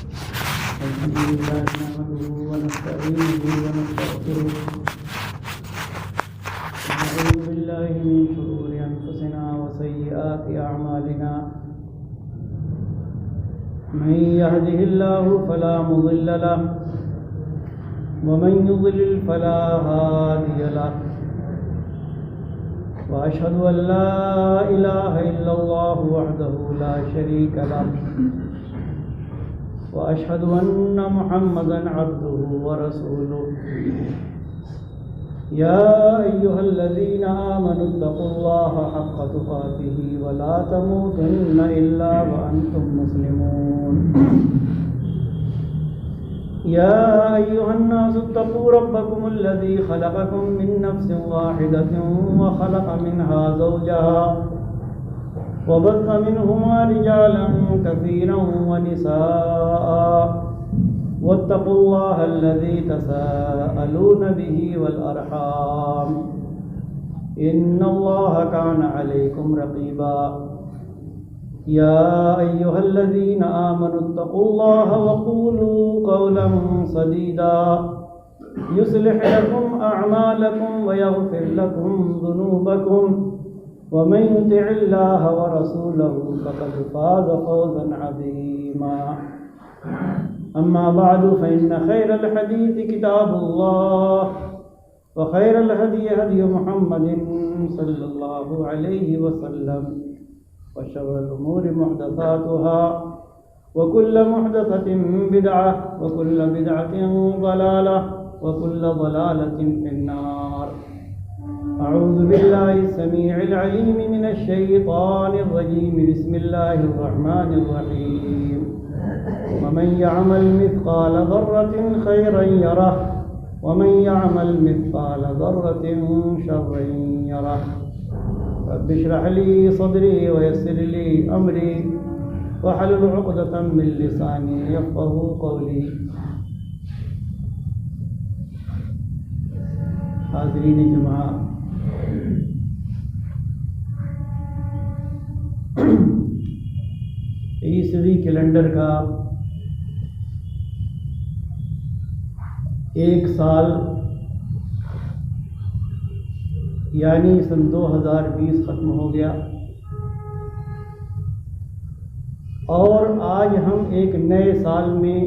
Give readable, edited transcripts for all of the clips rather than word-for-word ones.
الحمد لله نحمده ونستعينه ونستغفره ونعوذ بالله من شرور أنفسنا وسيئات أعمالنا من يهده الله فلا مضل له ومن يضلل فلا هادي له وأشهد أن لا إله إلا الله وحده لا شريك له وأشهد أن محمدًا عبده ورسوله يا أيها الذين آمنوا اتقوا الله حق تقاته ولا تموتن إلا وأنتم مسلمون يا أيها الناس اتقوا ربكم الذي خلقكم من نفس واحدة وخلق منها زوجها وبث منهما رجالا كثيرا ونساء واتقوا الله الذي تساءلون به والأرحام إن الله كان عليكم رقيبا يا أيها الذين آمنوا اتقوا الله وقولوا قولا سديدا يصلح لكم أعمالكم ويغفر لكم ذنوبكم ومن يطع الله ورسوله فقد فاز فوزا عظيما أما بعد فإن خير الحديث كتاب الله وخير الهدي هدي محمد صلى الله عليه وسلم وشر الأمور محدثاتها وكل محدثة بدعة وكل بدعة ضلالة وكل ضلالة في النار. أعوذ بالله السميع العليم من الشيطان الرجيم. بسم الله الرحمن الرحيم. ومن يعمل مثقال ذرة خيرا يره ومن يعمل مثقال ذرة شرا يره. رب اشرح لي صدري ويسر لي أمري واحلل عقدة من لساني يفقهوا قولي. حاضرین جماعة، عیسوی کیلنڈر کا ایک سال یعنی سن 2020 ختم ہو گیا اور آج ہم ایک نئے سال میں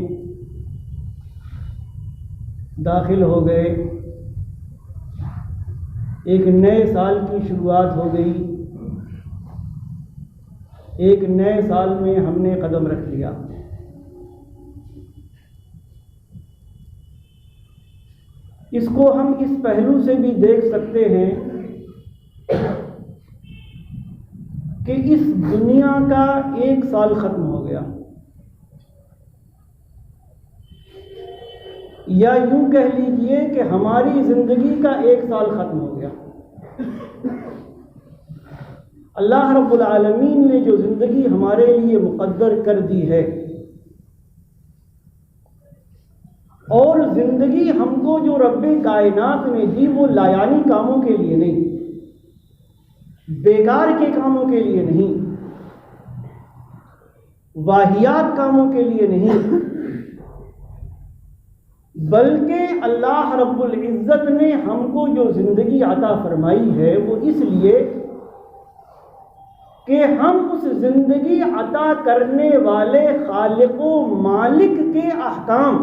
داخل ہو گئے. ایک نئے سال کی شروعات ہو گئی. ایک نئے سال میں ہم نے قدم رکھ لیا. اس کو ہم اس پہلو سے بھی دیکھ سکتے ہیں کہ اس دنیا کا ایک سال ختم ہو گیا، یا یوں کہہ لیجئے کہ ہماری زندگی کا ایک سال ختم ہو گیا. اللہ رب العالمین نے جو زندگی ہمارے لیے مقدر کر دی ہے، اور زندگی ہم کو جو رب کائنات نے دی وہ لایانی کاموں کے لیے نہیں، بیکار کے کاموں کے لیے نہیں، واہیات کاموں کے لیے نہیں، بلکہ اللہ رب العزت نے ہم کو جو زندگی عطا فرمائی ہے وہ اس لیے کہ ہم اس زندگی عطا کرنے والے خالق و مالک کے احکام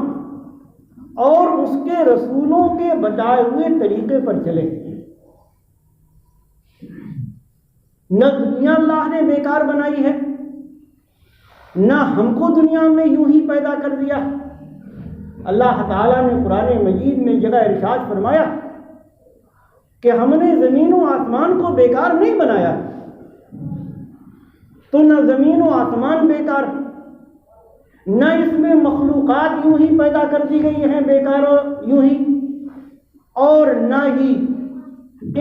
اور اس کے رسولوں کے بتائے ہوئے طریقے پر چلیں. نہ دنیا اللہ نے بیکار بنائی ہے، نہ ہم کو دنیا میں یوں ہی پیدا کر دیا. اللہ تعالیٰ نے قرآن مجید میں جگہ ارشاد فرمایا کہ ہم نے زمین و آسمان کو بیکار نہیں بنایا. تو نہ زمین و آسمان بیکار، نہ اس میں مخلوقات یوں ہی پیدا کر دی گئی ہیں بیکار یوں ہی، اور نہ ہی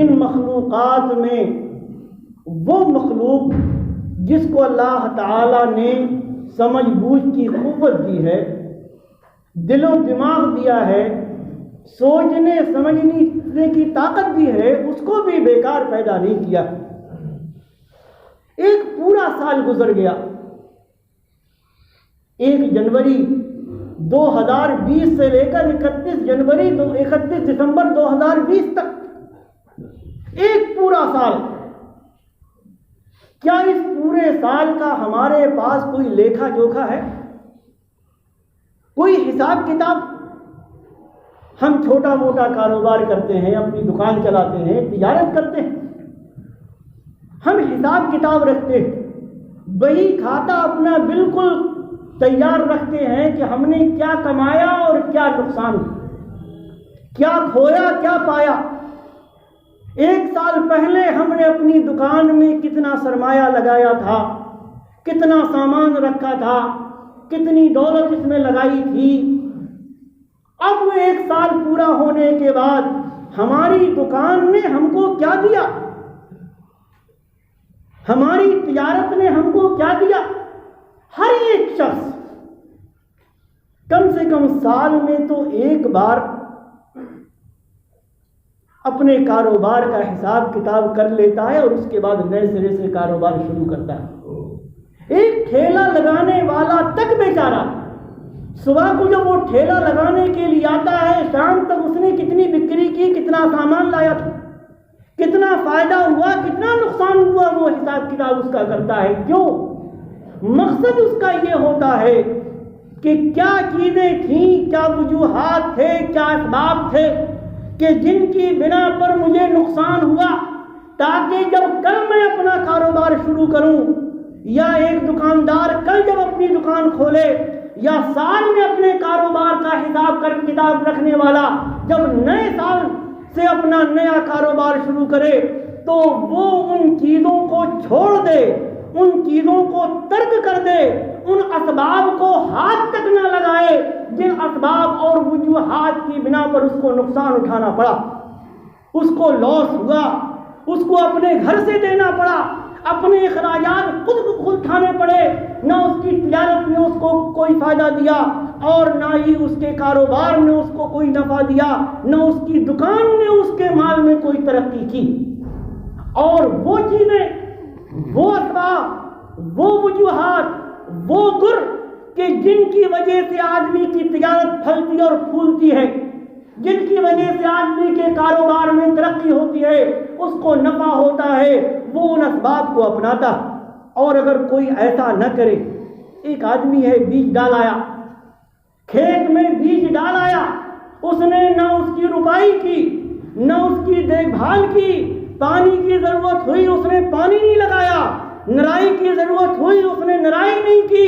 ان مخلوقات میں وہ مخلوق جس کو اللہ تعالیٰ نے سمجھ بوجھ کی قوت دی ہے، دل و دماغ دیا ہے، سوچنے سمجھنے کی طاقت دی ہے، اس کو بھی بیکار پیدا نہیں کیا. ایک پورا سال گزر گیا، 1 جنوری 2020 سے لے کر 31 دسمبر 2020 تک ایک پورا سال، کیا اس پورے سال کا ہمارے پاس کوئی لیکھا جوکھا ہے، کوئی حساب کتاب؟ ہم چھوٹا موٹا کاروبار کرتے ہیں، اپنی دکان چلاتے ہیں، تجارت کرتے ہیں، ہم حساب کتاب رکھتے ہیں، بہی کھاتا اپنا بالکل تیار رکھتے ہیں کہ ہم نے کیا کمایا اور کیا نقصان، کیا کھویا کیا پایا۔ 1 سال پہلے ہم نے اپنی دکان میں کتنا سرمایہ لگایا تھا، کتنا سامان رکھا تھا، کتنی دولت اس میں لگائی تھی۔ اب 1 سال پورا ہونے کے بعد ہماری دکان نے ہم کو کیا دیا، ہماری تجارت نے ہم کو کیا دیا؟ ہر ایک شخص کم سے کم سال میں تو 1 بار اپنے کاروبار کا حساب کتاب کر لیتا ہے اور اس کے بعد نئے سرے سے کاروبار شروع کرتا ہے۔ ایک ٹھیلا لگانے والا تک بیچارہ صبح کو جب وہ ٹھیلا لگانے کے لیے آتا ہے، شام تک اس نے کتنی بکری کی، کتنا سامان لایا تھا، کتنا فائدہ ہوا، کتنا نقصان ہوا، وہ حساب کتاب اس کا کرتا ہے۔ کیوں؟ مقصد اس کا یہ ہوتا ہے کہ کیا چیزیں تھیں، کیا وجوہات تھے، کیا اسباب تھے کہ جن کی بنا پر مجھے نقصان ہوا، تاکہ جب کل میں اپنا کاروبار شروع کروں، یا ایک دکاندار کل جب اپنی دکان کھولے، یا سال میں اپنے کاروبار کا حساب کتاب رکھنے والا جب نئے سال سے اپنا نیا کاروبار شروع کرے، تو وہ ان چیزوں کو چھوڑ دے، ان چیزوں کو ترک کر دے، ان اسباب کو ہاتھ تک نہ لگائے جن اسباب اور وجوہات کی بنا پر اس کو نقصان اٹھانا پڑا، اس کو لاس ہوا، اس کو اپنے گھر سے دینا پڑا، اپنے اخراجات خود اٹھانے پڑے، نہ اس کی تجارت میں اس کو کوئی فائدہ دیا اور نہ ہی اس کے کاروبار نے اس کو کوئی نفع دیا، نہ اس کی دکان نے اس کے مال میں کوئی ترقی کی۔ اور وہ چیزیں، وہ اسباب، وہ وجوہات، وہ گر کہ جن کی وجہ سے آدمی کی تجارت پھلتی اور پھولتی ہے، جن کی وجہ سے آدمی کے کاروبار میں ترقی ہوتی ہے، اس کو نفع ہوتا ہے، وہ ان اسباب کو اپناتا۔ اور اگر کوئی ایسا نہ کرے، ایک آدمی ہے بیج ڈال آیا، کھیت میں بیج ڈال آیا، اس نے نہ اس کی رپائی کی، نہ اس کی دیکھ بھال کی، پانی کی ضرورت ہوئی اس نے پانی نہیں لگایا، نرائی کی ضرورت ہوئی اس نے نرائی نہیں کی،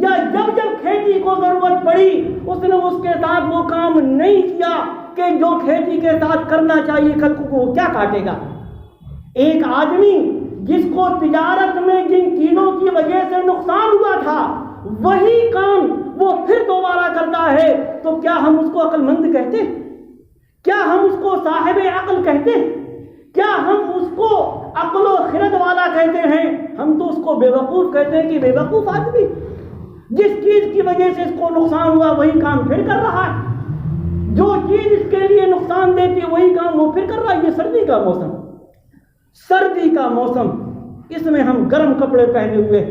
یا جب کھیتی کو ضرورت پڑی اس نے اس کے ساتھ وہ کام نہیں کیا کہ جو کھیتی کے ساتھ کرنا چاہیے، کل کو وہ کیا کاٹے گا؟ ایک آدمی جس کو تجارت میں جن چیزوں کی وجہ سے نقصان ہوا تھا وہی کام وہ پھر دوبارہ کرتا ہے، تو کیا ہم اس کو عقل مند کہتے؟ کیا ہم اس کو صاحب عقل کہتے؟ کیا ہم اس کو عقل و خرد والا کہتے ہیں؟ ہم تو اس کو بے وقوف کہتے ہیں کہ بے وقوف آدمی، جس چیز کی وجہ سے اس کو نقصان ہوا وہی کام پھر کر رہا ہے، جو چیز اس کے لیے نقصان دیتی وہی کام وہ پھر کر رہا ہے۔ یہ سردی کا موسم، اس میں ہم گرم کپڑے پہنے ہوئے،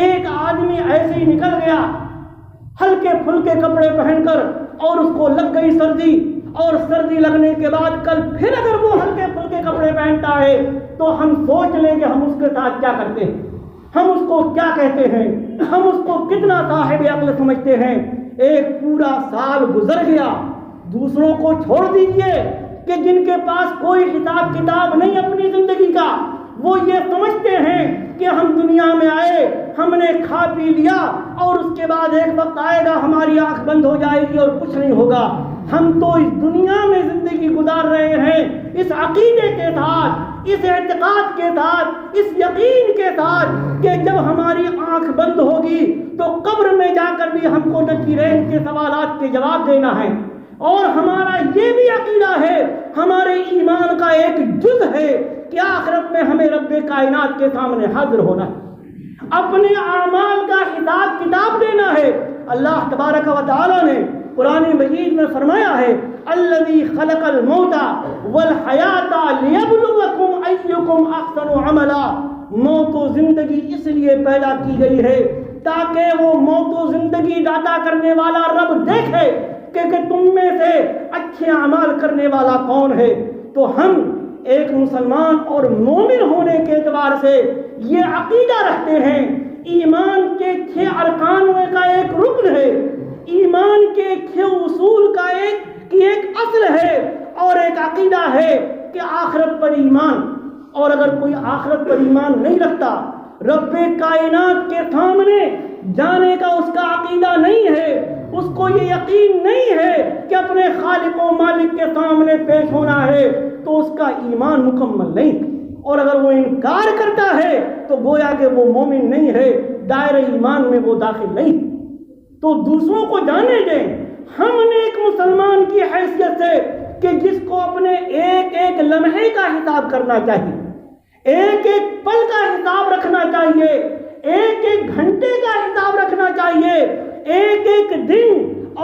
ایک آدمی ایسے ہی نکل گیا ہلکے پھلکے کپڑے پہن کر، اور اس کو لگ گئی سردی، اور سردی لگنے کے بعد کل پھر اگر وہ ہلکے پھلکے کپڑے پہنتا ہے تو ہم سوچ لیں کہ ہم اس کے ساتھ کیا کرتے ہیں، ہم اس کو کیا کہتے ہیں، ہم اس کو کتنا صاحب عقل سمجھتے ہیں۔ ایک پورا سال گزر گیا، دوسروں کو چھوڑ دیجئے کہ جن کے پاس کوئی حساب کتاب نہیں اپنی زندگی کا، وہ یہ سمجھتے ہیں کہ ہم دنیا میں آئے، ہم نے کھا پی لیا اور اس کے بعد ایک وقت آئے گا ہماری آنکھ بند ہو جائے گی اور کچھ نہیں ہوگا۔ ہم تو اس دنیا میں زندگی گزار رہے ہیں اس عقیدے کے ساتھ، اس اعتقاد کے ساتھ، اس یقین کے ساتھ کہ جب ہماری آنکھ بند ہوگی تو قبر میں جا کر بھی ہم کو نکیرین کے سوالات کے جواب دینا ہے۔ اور ہمارا یہ بھی عقیدہ ہے، ہمارے ایمان کا ایک جز ہے کہ آخرت میں ہمیں رب کائنات کے سامنے حاضر ہونا ہے، اپنے اعمال کا حساب کتاب دینا ہے۔ اللہ تبارک و تعالی نے قرآن مجید میں فرمایا ہے، الذی خلق الموت والحیات لیبلوکم ایکم احسن عملا، موت و زندگی اس لیے پیدا کی گئی ہے تاکہ وہ موت و زندگی عطا کرنے والا رب دیکھے کہ تم میں سے اچھے اعمال کرنے والا کون ہے۔ تو ہم ایک مسلمان اور مومن ہونے کے اعتبار سے یہ عقیدہ رکھتے ہیں، ایمان کے 6 ارکان میں کا ایک رکن ہے، ایمان کے 6 اصول کا ایک اصل ہے، اور ایک عقیدہ ہے کہ آخرت پر ایمان۔ اور اگر کوئی آخرت پر ایمان نہیں رکھتا، رب کائنات کے سامنے جانے کا اس کا عقیدہ نہیں ہے، اس کو یہ یقین نہیں ہے کہ اپنے خالق و مالک کے سامنے پیش ہونا ہے، تو اس کا ایمان مکمل نہیں۔ اور اگر وہ انکار کرتا ہے تو گویا کہ وہ مومن نہیں ہے، دائرہ ایمان میں وہ داخل نہیں۔ تو دوسروں کو جانے دیں، ہم نے ایک مسلمان کی حیثیت سے کہ جس کو اپنے ایک ایک لمحے کا حساب کرنا چاہیے، ایک ایک پل کا حساب رکھنا چاہیے، ایک ایک گھنٹے کا حساب رکھنا چاہیے، ایک ایک دن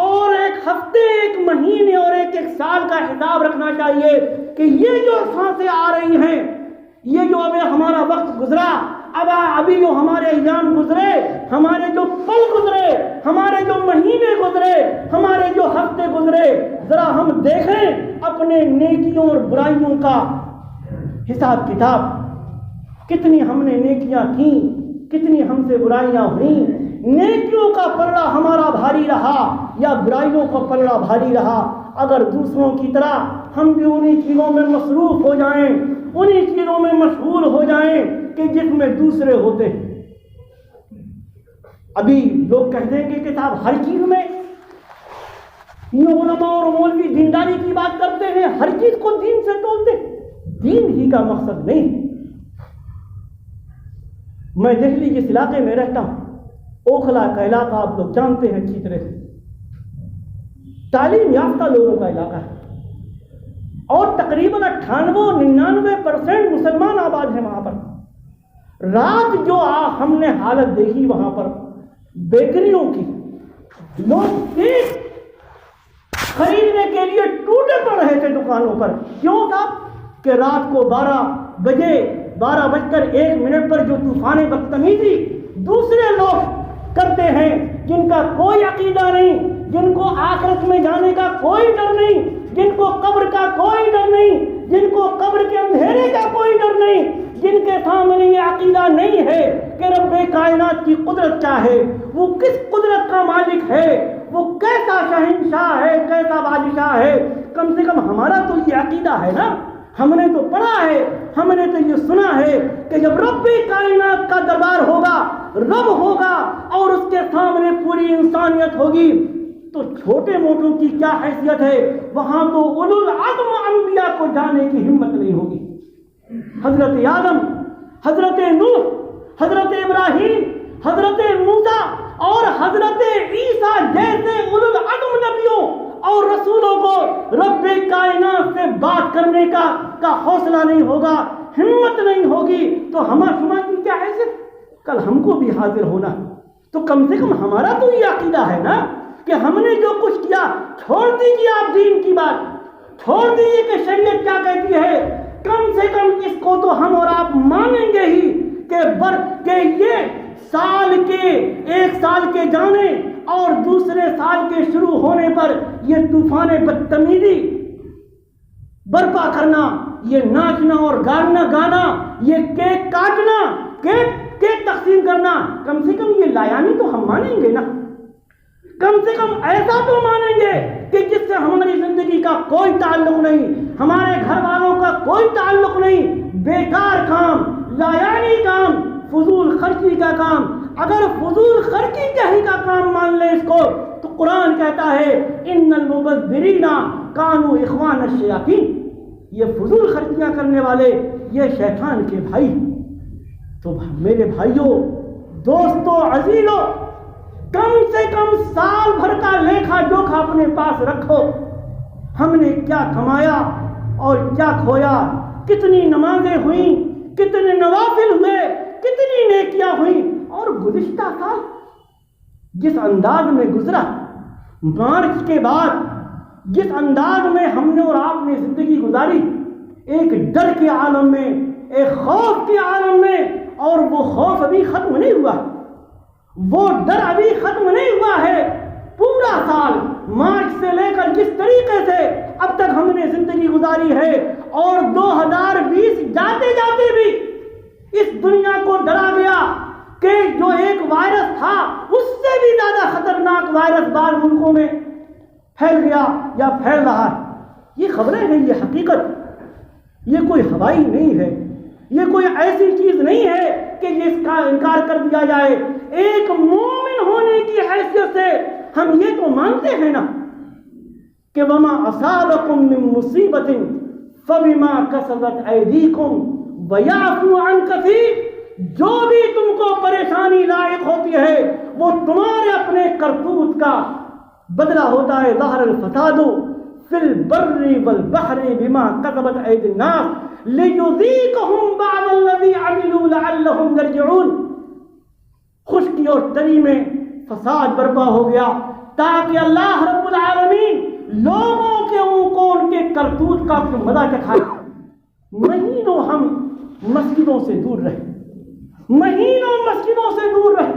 اور ایک ہفتے، ایک مہینے اور ایک ایک سال کا حساب رکھنا چاہیے کہ یہ جو سانسیں آ رہی ہیں، یہ جو ابھی ہمارا وقت گزرا، ابھی جو ہمارے ایام گزرے، ہمارے جو پل گزرے، ہمارے جو مہینے گزرے، ہمارے جو ہفتے گزرے، ذرا ہم دیکھیں اپنے نیکیوں اور برائیوں کا حساب کتاب، کتنی ہم نے نیکیاں کی، کتنی ہم سے برائیاں ہوئیں، نیکیوں کا پلڑا ہمارا بھاری رہا یا برائیوں کا پلڑا بھاری رہا۔ اگر دوسروں کی طرح ہم بھی انہی چیزوں میں مصروف ہو جائیں، انہی چیزوں میں مشغول ہو جائیں کہ جس میں دوسرے ہوتے ہیں۔ ابھی لوگ کہتے ہیں کہ کتاب ہر چیز میں، یہ علماء اور مولوی دینداری کی بات کرتے ہیں، ہر چیز کو دین سے تولتے، دین ہی کا مقصد نہیں۔ میں دہلی جس علاقے میں رہتا ہوں، اوکھلا کا علاقہ آپ لوگ جانتے ہیں اچھی طرح سے، تعلیم یافتہ لوگوں کا علاقہ ہے، اور تقریباً 98-99% مسلمان آباد ہیں وہاں پر۔ رات جو ہم نے حالت دیکھی وہاں پر بیکریوں کی، لوگ کیک خریدنے کے لیے ٹوٹے پڑ رہے تھے دکانوں پر۔ کیوں تھا؟ کہ رات کو 12:01 پر جو طوفان بدتمیزی دوسرے لوگ کرتے ہیں، جن کا کوئی عقیدہ نہیں، جن کو آخرت میں جانے کا کوئی ڈر نہیں، جن کو قبر کا کوئی ڈر نہیں، جن کو قبر کے اندھیرے کا کوئی ڈر نہیں، جن کے سامنے یہ عقیدہ نہیں ہے کہ رب کائنات کی قدرت کیا ہے، وہ کس قدرت کا مالک ہے، وہ کیسا شہنشاہ ہے، کیسا بادشاہ ہے۔ کم سے کم ہمارا تو یہ عقیدہ ہے نا، ہم نے تو پڑھا ہے، ہم نے تو یہ سنا ہے کہ جب رب کائنات کا دربار ہوگا، رب ہوگا اور اس کے سامنے پوری انسانیت ہوگی، تو چھوٹے موٹوں کی کیا حیثیت ہے، وہاں تو اولو العزم انبیاء کو جانے کی ہمت نہیں ہوگی۔ حضرت آدم، حضرت نوح، حضرت ابراہیم، حضرت موسیٰ اور حضرت عیسیٰ جیسے اولو العزم نبیوں اور رسولوں کو رب کائنات سے بات کرنے کا حوصلہ نہیں ہوگا، ہمت نہیں ہوگی، تو ہمارا کی کیا حیثیت؟ کل ہم کو بھی حاضر ہونا، تو کم سے کم ہمارا تو یہ عقیدہ ہے نا کہ ہم نے جو کچھ کیا، چھوڑ دیجیے آپ دین کی بات، چھوڑ دیجیے کہ شریعت کیا کہتی ہے، کم سے کم اس کو تو ہم اور آپ مانیں گے ہی کہ یہ ایک سال کے جانے اور دوسرے سال کے شروع ہونے پر یہ طوفان بدتمیزی برپا کرنا، یہ ناچنا اور گانا، یہ کیک کاٹنا، کیک تقسیم کرنا، کم سے کم یہ لایانی تو ہم مانیں گے نا، کم سے کم ایسا تو مانیں گے کہ جس سے ہماری زندگی کا کوئی تعلق نہیں، ہمارے گھر والوں کا کوئی تعلق نہیں، بیکار کام، لایانی کام، فضول خرچی کا کام۔ اگر فضول خرچی کا کام مان لیں اس کو، تو قرآن کہتا ہے ان المبذرین کانوا اخوان الشیاطین، یہ فضول خرچیاں کرنے والے یہ شیطان کے بھائی۔ تو میرے بھائیوں، دوستوں، عزیزوں، کم سے کم سال بھر کا لیکھا جوکھا اپنے پاس رکھو، ہم نے کیا کمایا اور کیا کھویا، کتنی نمازیں ہوئیں، کتنے نوافل ہوئے، کتنی نیکیاں ہوئیں، اور گزشتہ سال جس انداز میں گزرا، مارچ کے بعد جس انداز میں ہم نے اور آپ نے زندگی گزاری، ایک ڈر کے عالم میں، ایک خوف کے عالم میں، اور وہ خوف ابھی ختم نہیں ہوا، وہ ڈر ابھی ختم نہیں ہوا ہے. پورا سال مارچ سے لے کر جس طریقے سے اب تک ہم نے زندگی گزاری ہے، اور 2020 جاتے جاتے بھی اس دنیا کو ڈرا گیا کہ جو ایک وائرس تھا اس سے بھی زیادہ خطرناک وائرس بعض ملکوں میں پھیل گیا یا پھیل رہا ہے. یہ خبریں ہیں، یہ حقیقت، یہ کوئی ہوائی نہیں ہے، یہ کوئی ایسی چیز نہیں ہے کہ اس کا انکار کر دیا جائے. ایک مومن ہونے کی حیثیت سے ہم یہ تو مانتے ہیں نا کہ وما اصابکم من مصیبت فبما کسبت ایدیکم ویعفو عن کثیر. جو بھی تم کو پریشانی لاحق ہوتی ہے وہ تمہارے اپنے کرتوت کا بدلہ ہوتا ہے. ظہر الفساد فی البر والبحر بما کسبت ایدی الناس لیذیقہم بعض الذی عملوا لعلہم یرجعون. خشکی اور تری میں فساد برپا ہو گیا تاکہ اللہ رب العالمین لوگوں کے ان کے کرتوت کا مزہ چکھائے. مہینوں ہم مسجدوں سے دور رہے، مہینوں مسجدوں سے دور رہے.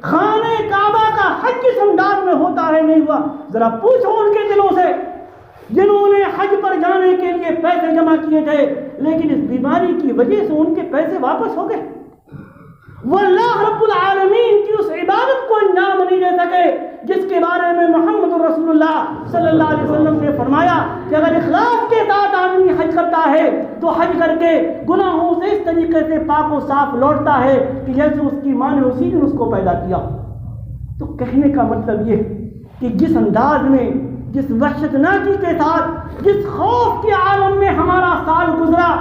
خانہ کعبہ کا حج کس انداز میں ہوتا ہے نہیں ہوا؟ ذرا پوچھو ان کے دلوں سے جنہوں نے حج پر جانے کے لیے پیسے جمع کیے تھے، لیکن اس بیماری کی وجہ سے ان کے پیسے واپس ہو گئے. وہ اللہ رب العالمین کی اس عبادت کو انجام نہیں دے سکے جس کے بارے میں محمد رسول اللہ صلی اللہ علیہ وسلم نے فرمایا کہ اگر اخلاص کے ساتھ آدمی حج کرتا ہے تو حج کر کے گناہوں سے اس طریقے سے پاک و صاف لوٹتا ہے کہ جیسے اس کی ماں نے اسی دن اس کو پیدا کیا. تو کہنے کا مطلب یہ کہ جس انداز میں، جس وحشتناکی کے ساتھ، جس خوف کے عالم میں ہمارا سال گزرا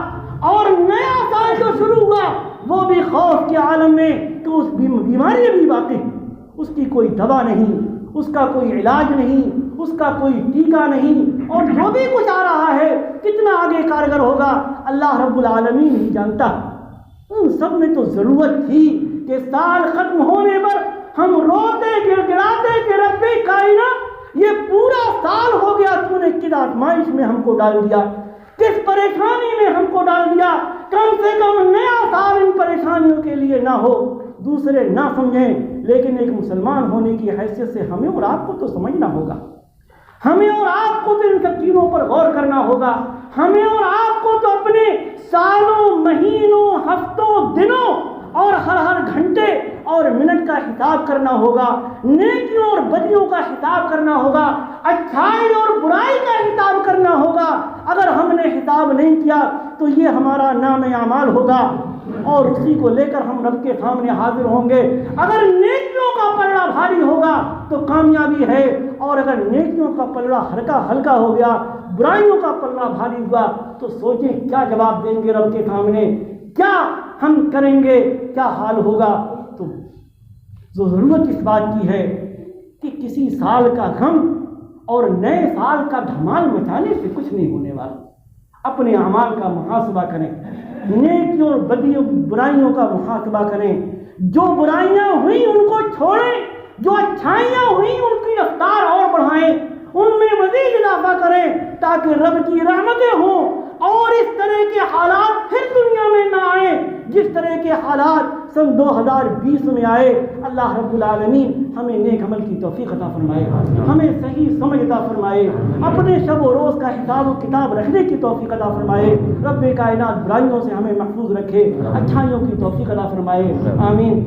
اور نیا سال جو شروع ہوا وہ بھی خوف کے عالم میں کہ اس بیماری بھی باقی، اس کی کوئی دوا نہیں، اس کا کوئی علاج نہیں، اس کا کوئی ٹیکہ نہیں، اور جو بھی کچھ آ رہا ہے کتنا آگے کارگر ہوگا اللہ رب العالمین ہی جانتا. ان سب میں تو ضرورت تھی کہ سال ختم ہونے پر ہم روتے گڑگڑاتے کہ رب کائنات یہ پورا سال ہو گیا، تو نے کس آزمائش میں ہم کو ڈال دیا، کس پریشانی میں ہم کو ڈال دیا. کم سے کم نیا سال ان پریشانیوں کے لیے نہ ہو، دوسرے نہ سمجھیں. لیکن ایک مسلمان ہونے کی حیثیت سے ہمیں اور آپ کو تو سمجھنا ہوگا، ہمیں اور آپ کو تو ان سب چیزوں پر غور کرنا ہوگا. ہمیں اور آپ کو تو اپنے سالوں، مہینوں، ہفتوں، دنوں اور ہر گھنٹے اور منٹ کا حساب کرنا ہوگا، نیکیوں اور بدیوں کا حساب کرنا ہوگا، اچھائی اور برائی کا حساب کرنا ہوگا. اگر ہم نے حساب نہیں کیا تو یہ ہمارا نام اعمال ہوگا اور اسی کو لے کر ہم رب کے سامنے حاضر ہوں گے. اگر نیکیوں کا پلڑا بھاری ہوگا تو کامیابی ہے، اور اگر نیکیوں کا پلڑا ہلکا ہو گیا، برائیوں کا پلڑا بھاری ہوا تو سوچیں کیا جواب دیں گے رب کے سامنے، کیا ہم کریں گے، کیا حال ہوگا. تو جو ضرورت اس بات کی ہے کہ کسی سال کا غم اور نئے سال کا دھمال مچانے سے کچھ نہیں ہونے والا. اپنے اعمال کا محاسبہ کریں، نیکیوں اور بدیوں برائیوں کا محاسبہ کریں. جو برائیاں ہوئیں ان کو چھوڑیں، جو اچھائیاں ہوئیں ان کی رفتار اور بڑھائیں، ان میں مزید اضافہ کریں تاکہ رب کی رحمتیں ہوں اور اس طرح کے حالات پھر دنیا میں نہ آئیں جس طرح کے حالات سن 2020 میں آئے. اللہ رب العالمین ہمیں نیک عمل کی توفیق عطا فرمائے، ہمیں صحیح سمجھ عطا فرمائے، اپنے شب و روز کا حساب و کتاب رکھنے کی توفیق عطا فرمائے. رب کائنات برائیوں سے ہمیں محفوظ رکھے، اچھائیوں کی توفیق عطا فرمائے. آمین.